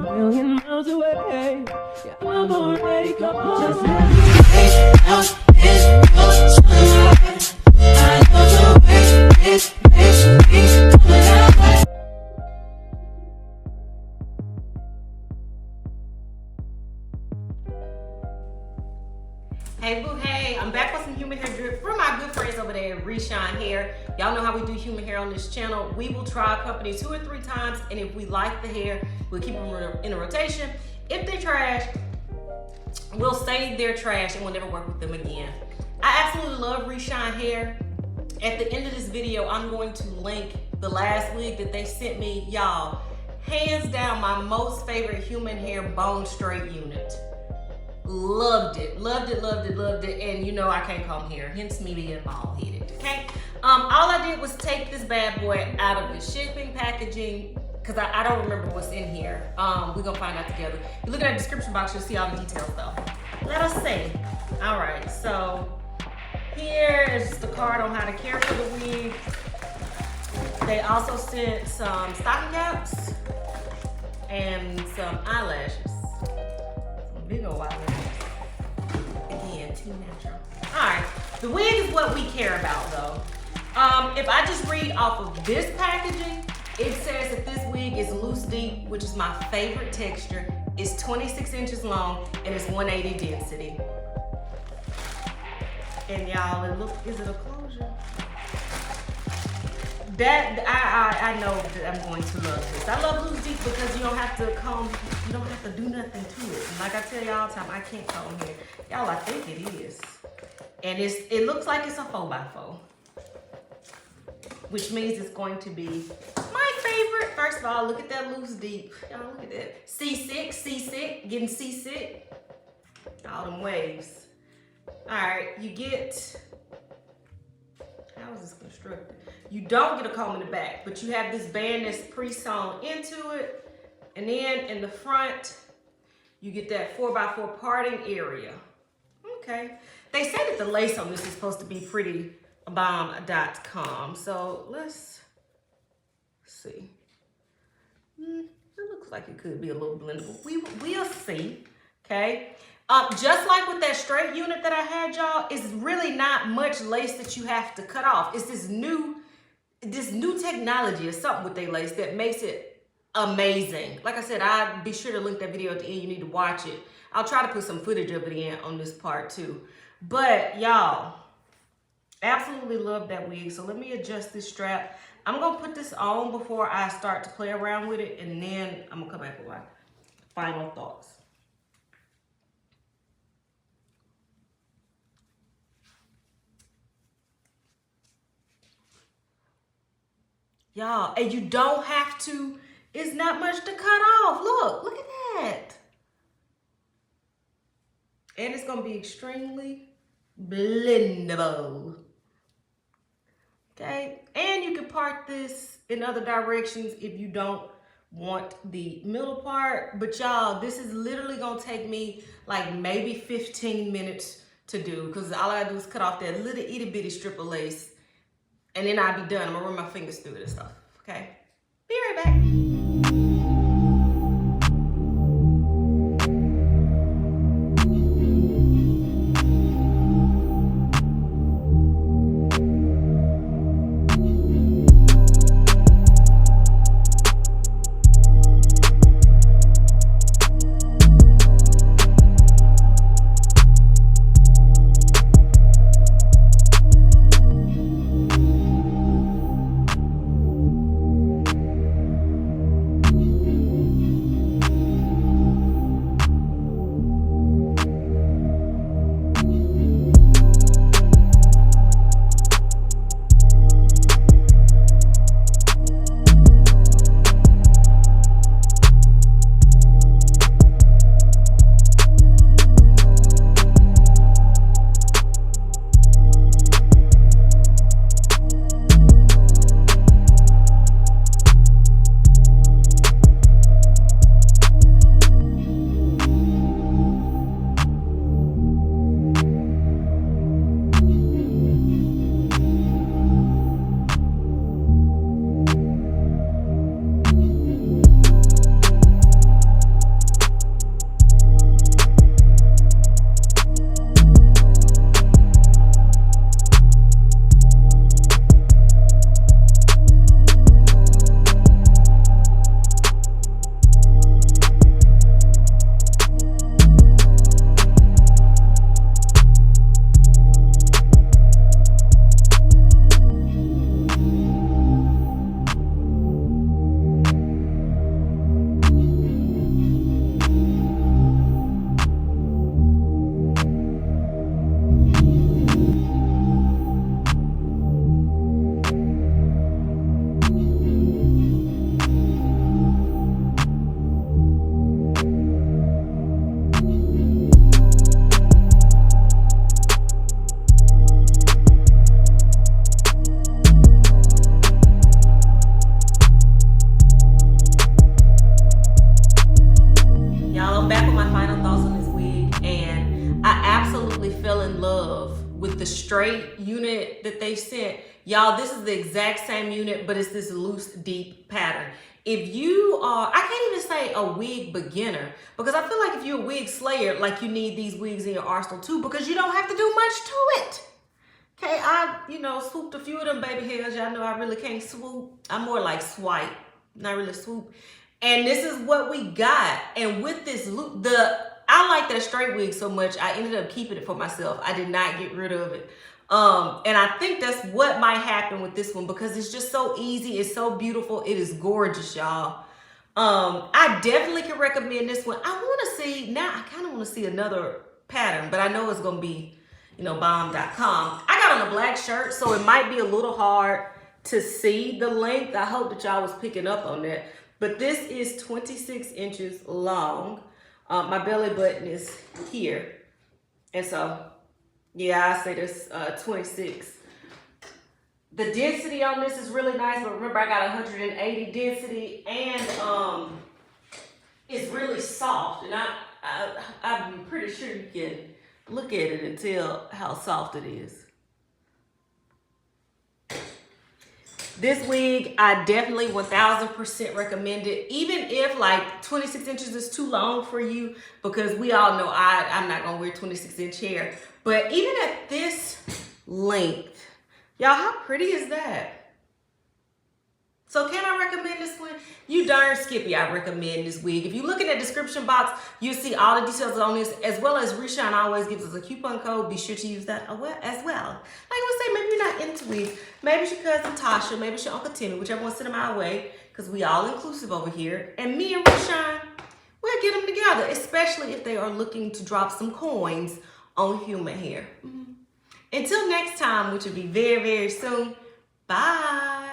million miles away. Yeah, I'm already gone. Just let me out this sunlight. I love the way it makes me come alive. Hey boo, hey, I'm back with some human hair drip from my good friends over there at Reshine Hair. Y'all know how we do human hair on this channel. We will try a company 2 or 3 times, and if we like the hair, we'll keep them in a rotation. If they're trash, we'll save their trash and we'll never work with them again. I absolutely love Reshine Hair. At the end of this video, I'm going to link the last wig that they sent me. Y'all, hands down, my most favorite human hair bone straight unit. Loved it, loved it, loved it, loved it. And you know I can't comb hair, hence me being bald headed, okay? All I did was take this bad boy out of the shipping packaging, because I don't remember what's in here. We're gonna find out together. You look at the description box, you'll see all the details though. Let us see. All right, so here is just a card on how to care for the wig. They also sent some stocking caps and some eyelashes. Big old eyelashes. Again, too natural. All right, the wig is what we care about though. If I just read off of this packaging, it says that this wig is loose deep, which is my favorite texture. It's 26 inches long and it's 180 density. And y'all, it looks, is it a closure? That I know that I'm going to love this. I love loose deep because you don't have to comb, you don't have to do nothing to it. And like I tell y'all all the time, I can't comb hair. Y'all, I think it is. And it looks like it's a 4x4. Which means it's going to be my favorite. First of all, look at that loose deep. Y'all look at that. Seasick, getting seasick. All them waves. All right, you get, how is this constructed? You don't get a comb in the back, but you have this band that's pre-sewn into it. And then in the front, you get that 4x4 parting area. Okay. They say that the lace on this is supposed to be pretty bomb.com. So let's see. It looks like it could be a little blendable. We'll see. Okay. Just like with that straight unit that I had, y'all, it's really not much lace that you have to cut off. It's this new technology or something with their lace that makes it amazing. Like I said, I'll be sure to link that video at the end. You need to watch it. I'll try to put some footage of it in on this part too. But y'all, absolutely love that wig. So let me adjust this strap. I'm gonna put this on before I start to play around with it, and then I'm gonna come back with my final thoughts. Y'all, and you don't have to, it's not much to cut off. Look at that. And it's gonna be extremely blendable. Okay, and you can part this in other directions if you don't want the middle part. But y'all, this is literally gonna take me like maybe 15 minutes to do, because all I gotta do is cut off that little itty bitty strip of lace, and then I'll be done. I'm gonna run my fingers through it and stuff, okay? Be right back. with the straight unit that they sent. Y'all, this is the exact same unit, but it's this loose, deep pattern. If you are, I can't even say a wig beginner, because I feel like if you're a wig slayer, like you need these wigs in your arsenal too, because you don't have to do much to it. Okay, I, swooped a few of them baby hairs. Y'all know I really can't swoop. I'm more like swipe, not really swoop. And this is what we got. And with this loop, I like that straight wig so much, I ended up keeping it for myself. I did not get rid of it. And I think that's what might happen with this one, because it's just so easy. It's so beautiful. It is gorgeous, y'all. I definitely can recommend this one. I want to see, now I kind of want to see another pattern, but I know it's going to be, bomb.com. I got on a black shirt, so it might be a little hard to see the length. I hope that y'all was picking up on that. But this is 26 inches long. My belly button is here. And so, yeah, I say this 26. The density on this is really nice, but remember I got 180 density, and it's really soft. And I'm pretty sure you can look at it and tell how soft it is. This wig, I definitely 1000% recommend it. Even if like 26 inches is too long for you, because we all know I'm not gonna wear 26-inch hair. But even at this length, y'all, how pretty is that? So can I recommend this one? You darn skippy, I recommend this wig. If you look in the description box, you'll see all the details on this, as well as Reshine always gives us a coupon code. Be sure to use that as well. Like I say, maybe you're not into wigs. Maybe it's your cousin Tasha, maybe it's your Uncle Timmy, whichever one send them our way, because we all inclusive over here. And me and Reshine, we'll get them together, especially if they are looking to drop some coins on human hair. Until next time, which will be very, very soon. Bye.